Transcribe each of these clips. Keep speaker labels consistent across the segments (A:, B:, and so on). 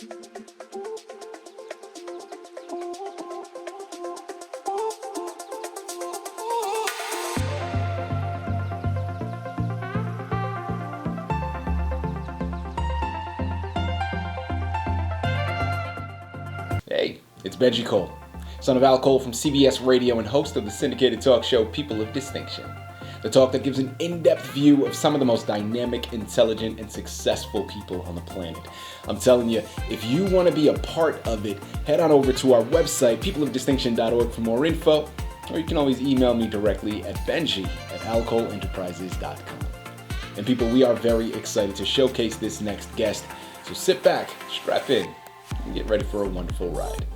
A: Hey, it's Benji Cole, son of Al Cole from CBS Radio and host of the syndicated talk show People of Distinction. The talk that gives an in-depth view of some of the most dynamic, intelligent, and successful people on the planet. I'm telling you, if you want to be a part of it, head on over to our website, peopleofdistinction.org for more info, or you can always email me directly at benji@alcoleenterprises.com. And people, we are very excited to showcase this next guest, so sit back, strap in, and get ready for a wonderful ride.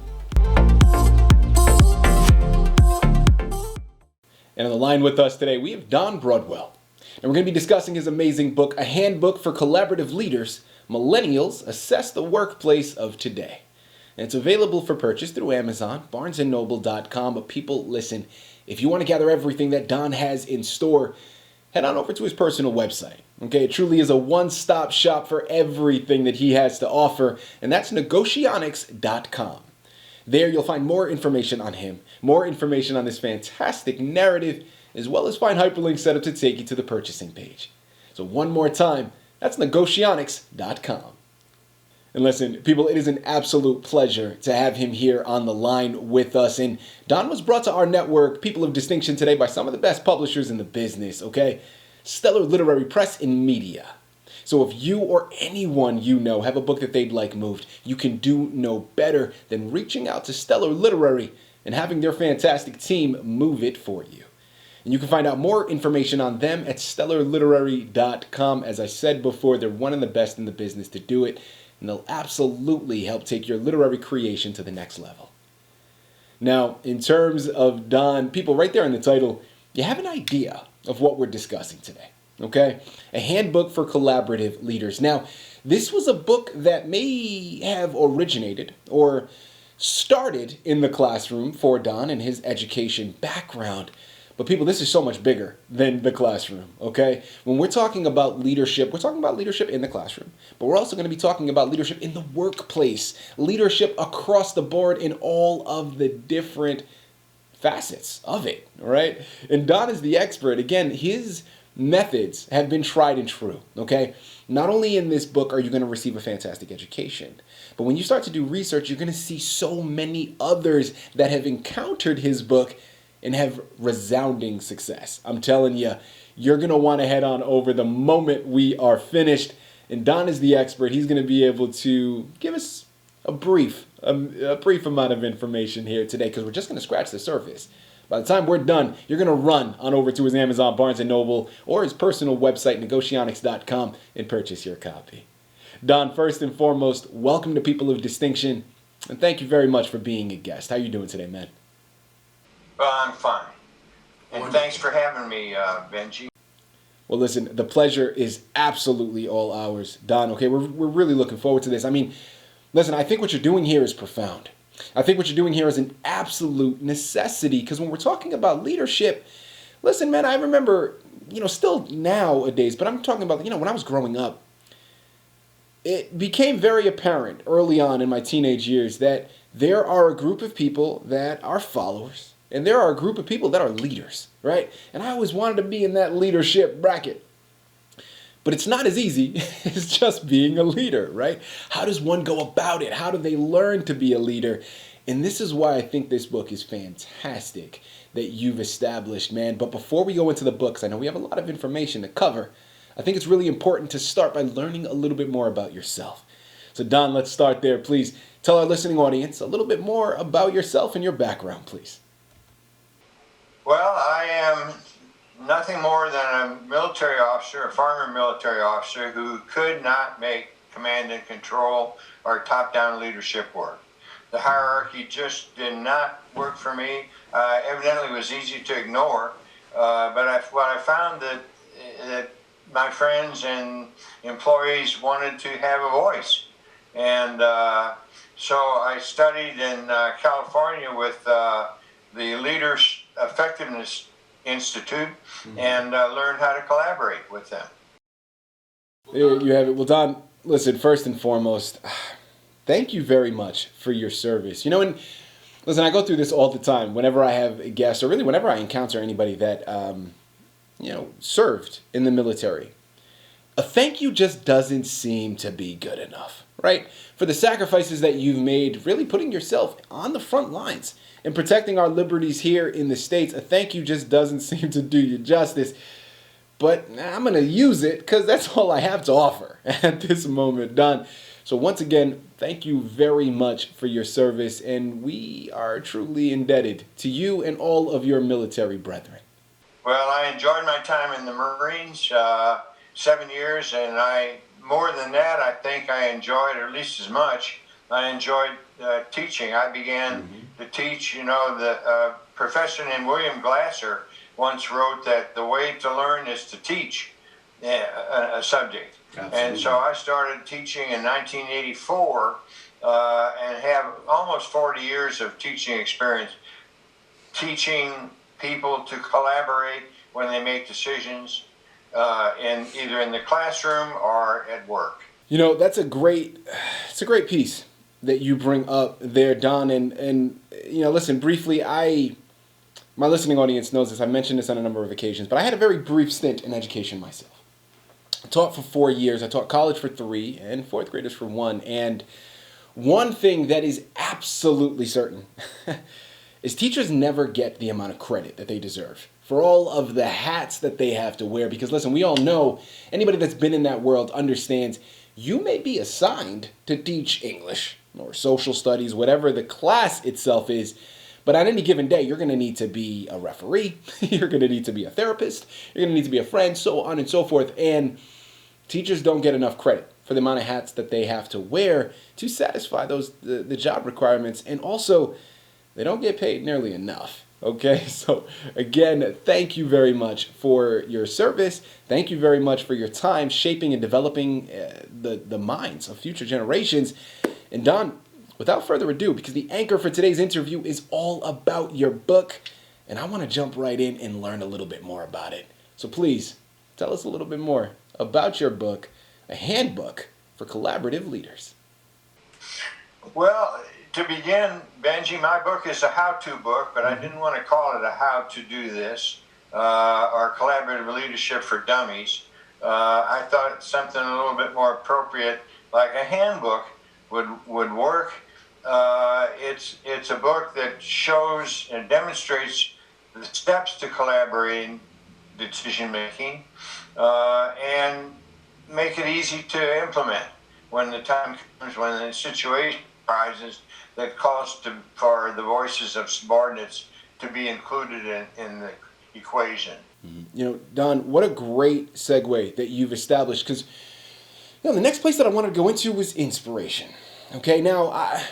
A: And on the line with us today, we have Don Broadwell. And we're going to be discussing his amazing book, A Handbook for Collaborative Leaders, Millennials Assess the Workplace of Today. And it's available for purchase through Amazon, barnesandnoble.com. But people, listen, if you want to gather everything that Don has in store, head on over to his personal website. Okay, it truly is a one-stop shop for everything that he has to offer, and that's negotionics.com. There you'll find more information on him, more information on this fantastic narrative, as well as find hyperlinks set up to take you to the purchasing page. So one more time, that's negotionics.com. And listen, people, it is an absolute pleasure to have him here on the line with us. And Don was brought to our network, People of Distinction, today by some of the best publishers in the business, okay? Stellar Literary Press and Media. So if you or anyone you know have a book that they'd like moved, you can do no better than reaching out to Stellar Literary and having their fantastic team move it for you. And you can find out more information on them at stellarliterary.com. As I said before, they're one of the best in the business to do it, and they'll absolutely help take your literary creation to the next level. Now, in terms of Don, people, right there in the title, you have an idea of what we're discussing today, okay? A Handbook for Collaborative Leaders. Now, this was a book that may have originated or started in the classroom for Don and his education background. But people, this is so much bigger than the classroom, okay? When we're talking about leadership, we're talking about leadership in the classroom, but we're also going to be talking about leadership in the workplace, leadership across the board in all of the different facets of it, all right? And Don is the expert. Again, his methods have been tried and true, okay? Not only in this book are you going to receive a fantastic education, but when you start to do research, you're going to see so many others that have encountered his book and have resounding success. I'm telling you, you're going to want to head on over the moment we are finished. And Don is the expert. He's going to be able to give us a brief amount of information here today, because we're just going to scratch the surface. By the time we're done, you're going to run on over to his Amazon, Barnes & Noble, or his personal website, negotionics.com, and purchase your copy. Don, first and foremost, welcome to People of Distinction, and thank you very much for being a guest. How are you doing today, man?
B: Well, I'm fine. And thanks for having me, Benji.
A: Well, listen, the pleasure is absolutely all ours, Don. Okay, we're really looking forward to this. I mean, listen, I think what you're doing here is profound. I think what you're doing here is an absolute necessity, because when we're talking about leadership, listen, man, I remember, still nowadays, but I'm talking about, when I was growing up, it became very apparent early on in my teenage years that there are a group of people that are followers, and there are a group of people that are leaders, right? And I always wanted to be in that leadership bracket. But it's not as easy as just being a leader, right? How does one go about it? How do they learn to be a leader? And this is why I think this book is fantastic that you've established, man. But before we go into the books, I know we have a lot of information to cover. I think it's really important to start by learning a little bit more about yourself. So Don, let's start there. Please tell our listening audience a little bit more about yourself and your background, please.
B: Well, I am nothing more than a military officer, a former military officer who could not make command and control or top-down leadership work. The hierarchy just did not work for me. Evidently, it was easy to ignore. But what I found that my friends and employees wanted to have a voice, and so I studied in California with the Leaders Effectiveness Institute, and learn how to collaborate with them.
A: There you have it. Well, Don, listen, first and foremost, thank you very much for your service. And listen, I go through this all the time whenever I have a guest, or really whenever I encounter anybody that, served in the military. A thank you just doesn't seem to be good enough, right? For the sacrifices that you've made, really putting yourself on the front lines and protecting our liberties here in the States, a thank you just doesn't seem to do you justice. But I'm going to use it because that's all I have to offer at this moment, Don. So once again, thank you very much for your service, and we are truly indebted to you and all of your military brethren.
B: Well, I enjoyed my time in the Marines, 7 years, and more than that, I think I enjoyed, or at least as much, I enjoyed teaching. I began to teach. The professor named William Glasser once wrote that the way to learn is to teach a subject. Absolutely. And so I started teaching in 1984 and have almost 40 years of teaching experience, teaching people to collaborate when they make decisions, either in the classroom or at work.
A: It's a great piece that you bring up there, Don. And listen, briefly, my listening audience knows this. I mentioned this on a number of occasions, but I had a very brief stint in education myself. I taught for 4 years. I taught college for 3 and fourth graders for 1. And one thing that is absolutely certain is teachers never get the amount of credit that they deserve for all of the hats that they have to wear. Because listen, we all know, anybody that's been in that world understands you may be assigned to teach English or social studies, whatever the class itself is. But on any given day, you're going to need to be a referee. You're going to need to be a therapist. You're going to need to be a friend, so on and so forth. And teachers don't get enough credit for the amount of hats that they have to wear to satisfy the job requirements. And also, they don't get paid nearly enough. Okay, so again, thank you very much for your service. Thank you very much for your time shaping and developing the minds of future generations. And Don, without further ado, because the anchor for today's interview is all about your book, and I want to jump right in and learn a little bit more about it. So please, tell us a little bit more about your book, A Handbook for Collaborative Leaders.
B: Well, to begin, Benji, my book is a how-to book, but I didn't want to call it a how to do this, or collaborative leadership for dummies. I thought something a little bit more appropriate, like a handbook, would work. It's a book that shows and demonstrates the steps to collaborating decision making, and make it easy to implement when the time comes, when the situation arises that calls for the voices of subordinates to be included in the equation.
A: Don, what a great segue that you've established, because the next place that I wanted to go into was inspiration. Okay, now, I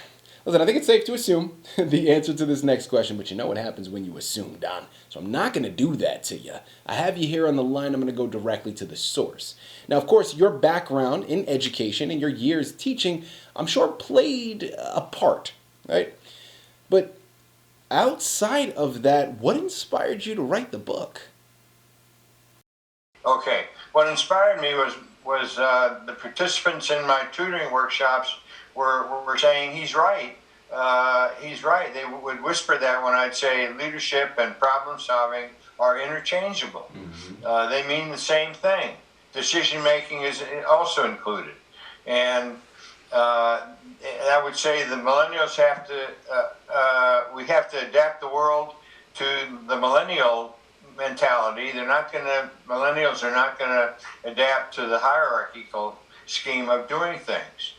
A: think it's safe to assume the answer to this next question, but you know what happens when you assume, Don. So I'm not going to do that to you. I have you here on the line. I'm going to go directly to the source. Now, of course, your background in education and your years teaching, I'm sure, played a part, right? But outside of that, what inspired you to write the book?
B: Okay, what inspired me was the participants in my tutoring workshops were saying, he's right. He's right. They would whisper that when I'd say leadership and problem solving are interchangeable. They mean the same thing. Decision making is also included. And I would say the millennials we have to adapt the world to the millennial mentality. Millennials are not going to adapt to the hierarchical scheme of doing things.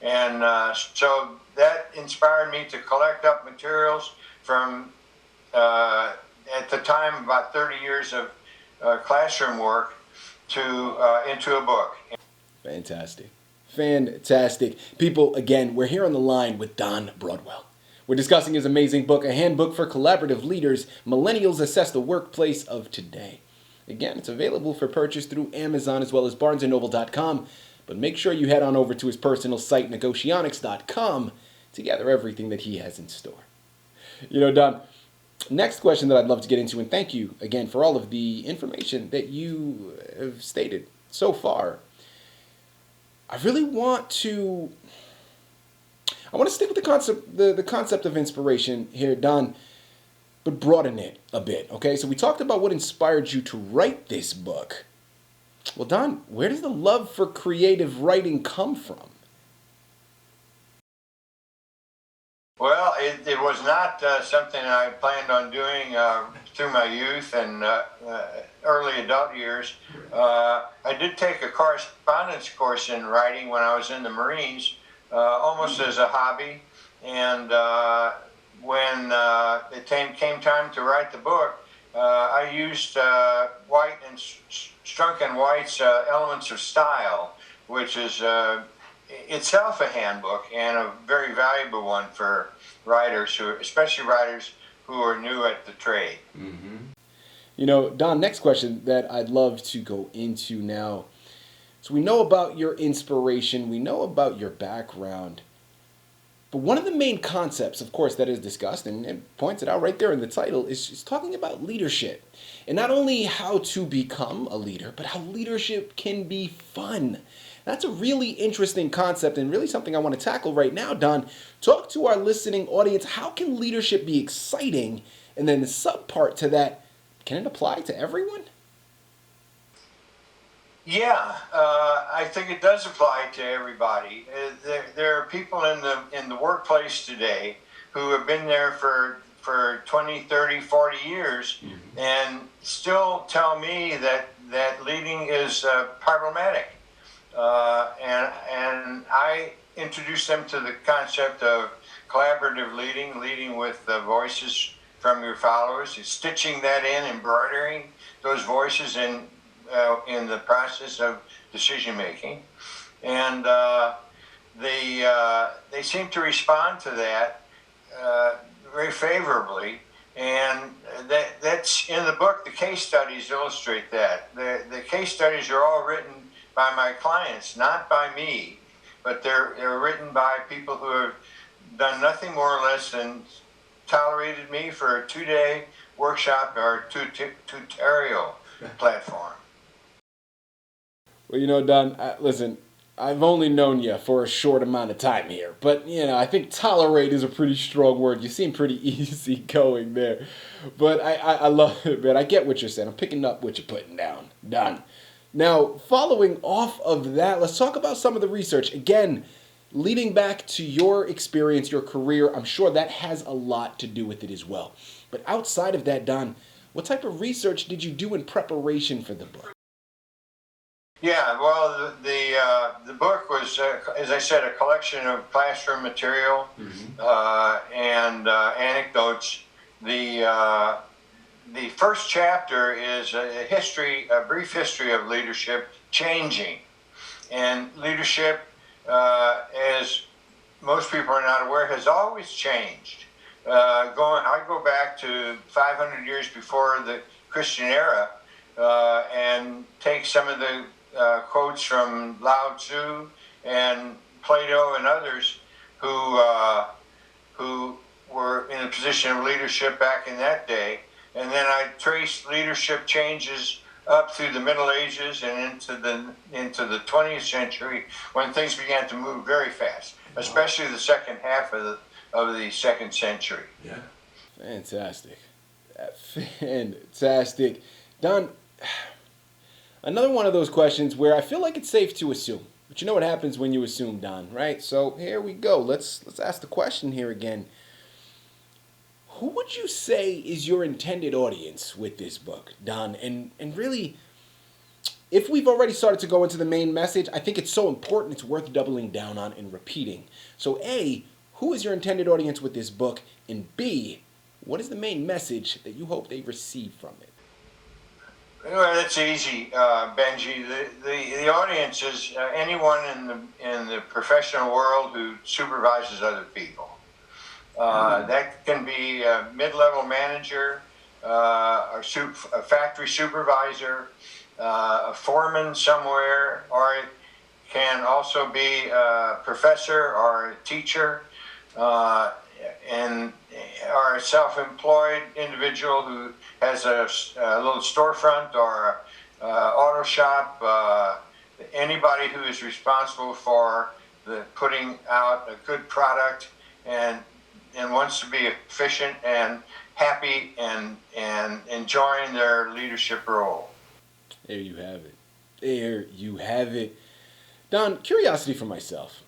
B: And so that inspired me to collect up materials from, at the time, about 30 years of classroom work into a book.
A: Fantastic. People, again, we're here on the line with Don Broadwell. We're discussing his amazing book, A Handbook for Collaborative Leaders, Millennials Assess the Workplace of Today. Again, it's available for purchase through Amazon as well as barnesandnoble.com. But make sure you head on over to his personal site, negotionics.com, to gather everything that he has in store. Don, next question that I'd love to get into, and thank you again for all of the information that you have stated so far. I really want to I want to stick with the concept of inspiration here, Don, but broaden it a bit, okay? So we talked about what inspired you to write this book. Well, Don, where does the love for creative writing come from?
B: Well, it was not something I planned on doing through my youth and early adult years. I did take a correspondence course in writing when I was in the Marines, almost as a hobby. And when it came time to write the book, I used White and Strunk & White's Elements of Style, which is itself a handbook and a very valuable one for writers, especially writers who are new at the trade.
A: Mm-hmm. You know, Don, next question that I'd love to go into now. So we know about your inspiration, we know about your background, but one of the main concepts, of course, that is discussed and points it out right there in the title is talking about leadership. And not only how to become a leader, but how leadership can be fun. That's a really interesting concept and really something I want to tackle right now, Don. Talk to our listening audience. How can leadership be exciting? And then the subpart to that, can it apply to everyone?
B: Yeah, I think it does apply to everybody. There are people in the workplace today who have been there for 20, 30, 40 years and still tell me that leading is problematic. And I introduce them to the concept of collaborative leading with the voices from your followers, stitching that in, embroidering those voices in the process of decision making. And they seem to respond to that very favorably. And that's in the book. The case studies illustrate that. The case studies are all written by my clients, not by me, but they're written by people who have done nothing more or less than tolerated me for a 2-day workshop or tutorial platform.
A: Well, you know, Don, listen, I've only known you for a short amount of time here, but, you know, I think tolerate is a pretty strong word. You seem pretty easy going there, but I love it, man. I get what you're saying. I'm picking up what you're putting down. Don. Now, following off of that, let's talk about some of the research. Again, leading back to your experience, your career, I'm sure that has a lot to do with it as well. But outside of that, Don, what type of research did you do in preparation for the book?
B: Yeah, well, the book was, as I said, a collection of classroom material and anecdotes. The first chapter is a brief history of leadership changing. And leadership, as most people are not aware, has always changed. I go back to 500 years before the Christian era and take some of the quotes from Lao Tzu and Plato and others who were in a position of leadership back in that day. And then I traced leadership changes up through the Middle Ages and into the 20th century when things began to move very fast, especially the second half of the second century.
A: Yeah. Fantastic. Fantastic. Don, another one of those questions where I feel like it's safe to assume. But you know what happens when you assume, Don, right? So here we go. Let's ask the question here again. Who would you say is your intended audience with this book, Don? And really, if we've already started to go into the main message, I think it's so important it's worth doubling down on and repeating. So A, who is your intended audience with this book? And B, what is the main message that you hope they receive from it?
B: Well, that's easy, Benji. The audience is anyone in the professional world who supervises other people. That can be a mid-level manager, a factory supervisor, a foreman somewhere, or it can also be a professor or a teacher, or a self-employed individual who has a little storefront or an auto shop, anybody who is responsible for putting out a good product and wants to be efficient and happy and enjoying their leadership role.
A: There you have it. There you have it. Don, curiosity for myself.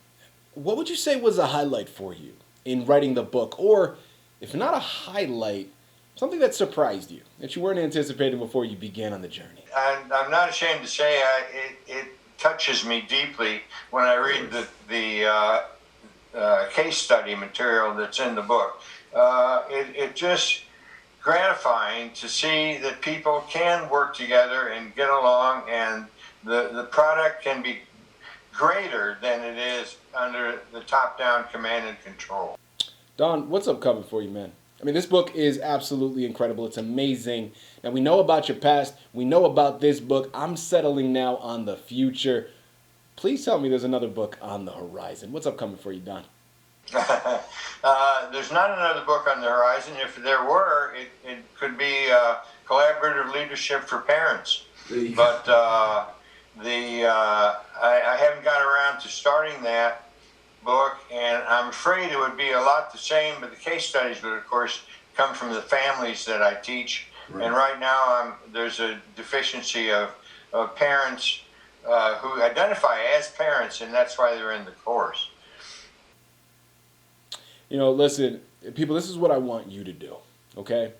A: What would you say was a highlight for you in writing the book? Or, if not a highlight, something that surprised you, that you weren't anticipating before you began on the journey?
B: I'm not ashamed to say it touches me deeply when I read the case study material that's in the book. It just gratifying to see that people can work together and get along, and the product can be greater than it is under the top-down command and control.
A: Don, what's upcoming for you, man? I mean, this book is absolutely incredible. It's amazing. Now, we know about your past. We know about this book. I'm settling now on the future. Please tell me there's another book on the horizon. What's upcoming for you, Don?
B: There's not another book on the horizon. If there were, it could be collaborative leadership for parents. But I haven't got around to starting that book, and I'm afraid it would be a lot the same, but the case studies would, of course, come from the families that I teach. Right. And right now there's a deficiency of parents who identify as parents, and that's why they're in the course.
A: You know, listen, people, this is what I want you to do, okay?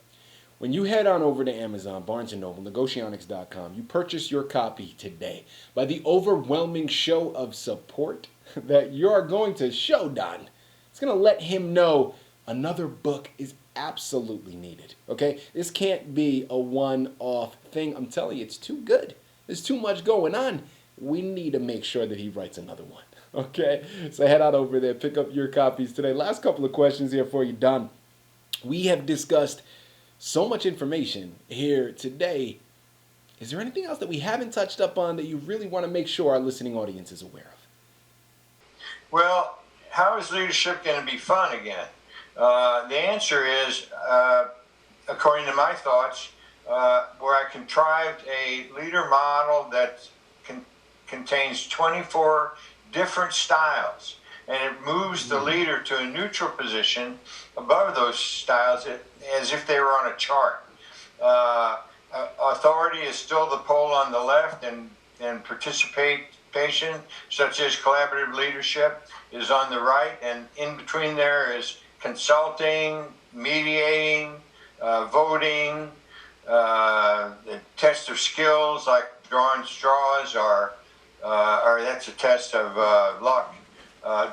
A: When you head on over to Amazon, Barnes & Noble, Negotionics.com, you purchase your copy today. By the overwhelming show of support that you are going to show Don, it's going to let him know another book is absolutely needed, okay? This can't be a one-off thing. I'm telling you, it's too good. There's too much going on. We need to make sure that he writes another one. Okay, so head on over there, pick up your copies today. Last couple of questions here for you, Don. We have discussed so much information here today. Is there anything else that we haven't touched up on that you really want to make sure our listening audience is aware of?
B: Well, how is leadership going to be fun again? The answer is, according to my thoughts, where I contrived a leader model that contains 24 different styles, and it moves the leader to a neutral position above those styles as if they were on a chart. Authority is still the pole on the left, and participation, such as collaborative leadership, is on the right, and in between there is consulting, mediating, voting, the test of skills like drawing straws, or that's a test of luck,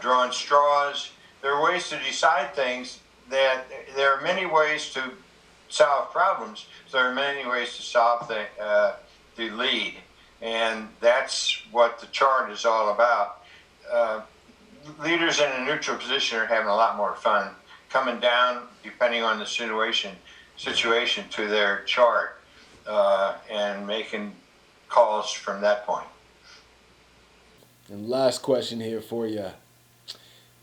B: drawing straws. There are ways to decide things. That there are many ways to solve problems. So there are many ways to solve the lead, and that's what the chart is all about. Leaders in a neutral position are having a lot more fun coming down, depending on the situation to their chart, and making calls from that point.
A: And last question here for you.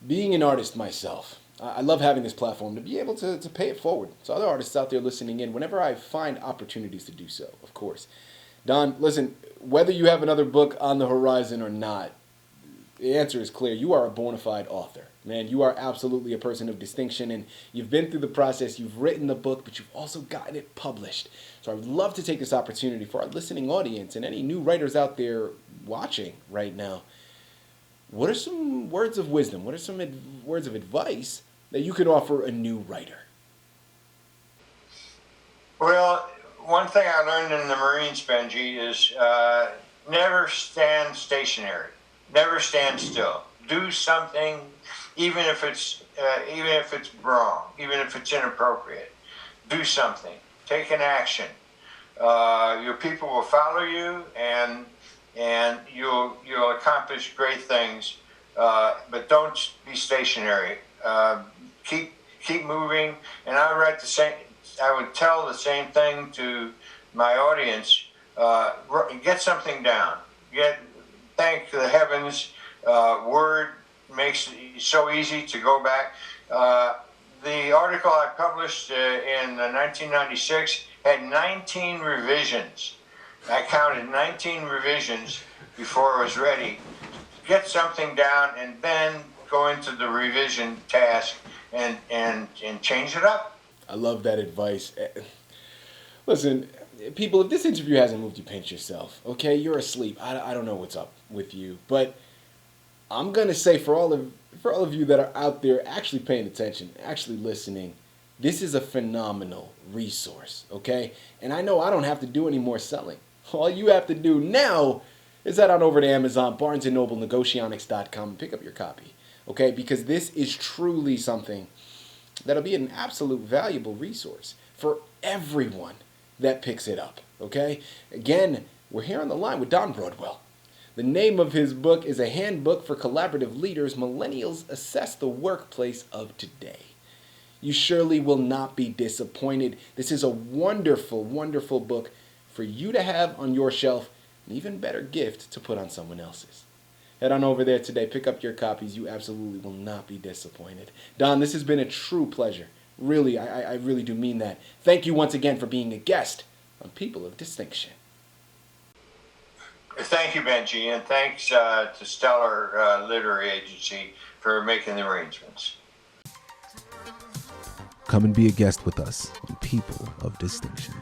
A: Being an artist myself, I love having this platform to be able to pay it forward. So other artists out there listening in, whenever I find opportunities to do so, of course. Don, listen, whether you have another book on the horizon or not, the answer is clear. You are a bona fide author. Man, you are absolutely a person of distinction, and you've been through the process. You've written the book, but you've also gotten it published. So I would love to take this opportunity for our listening audience and any new writers out there watching right now. What are some words of wisdom? What are some words of advice that you could offer a new writer?
B: Well, one thing I learned in the Marines, Benji, is never stand stationary. Never stand still. Do something, even if it's wrong, even if it's inappropriate. Do something. Take an action. Your people will follow you, and you'll accomplish great things. But don't be stationary. Keep moving. And I would tell the same thing to my audience. Get something down. Thank the heavens. Word makes it so easy to go back. The article I published in 1996 had 19 revisions. I counted 19 revisions before it was ready, get something down and then go into the revision task and change it up.
A: I love that advice. Listen, people, if this interview hasn't moved you, pinch yourself. Okay, you're asleep. I don't know what's up with you, but I'm gonna say for all of you that are out there actually paying attention, actually listening, this is a phenomenal resource. Okay, and I know I don't have to do any more selling. All you have to do now is head on over to Amazon, Barnes & Noble, Negotionics.com, and pick up your copy. Okay, because this is truly something that'll be an absolute valuable resource for everyone that picks it up. Okay, again, we're here on the line with Don Broadwell. The name of his book is A Handbook for Collaborative Leaders. Millennials Assess the Workplace of Today. You surely will not be disappointed. This is a wonderful, wonderful book for you to have on your shelf, an even better gift to put on someone else's. Head on over there today, pick up your copies. You absolutely will not be disappointed. Don, this has been a true pleasure. Really, I really do mean that. Thank you once again for being a guest on People of Distinction.
B: Thank you, Benji, and thanks to Stellar Literary Agency for making the arrangements.
C: Come and be a guest with us on People of Distinction.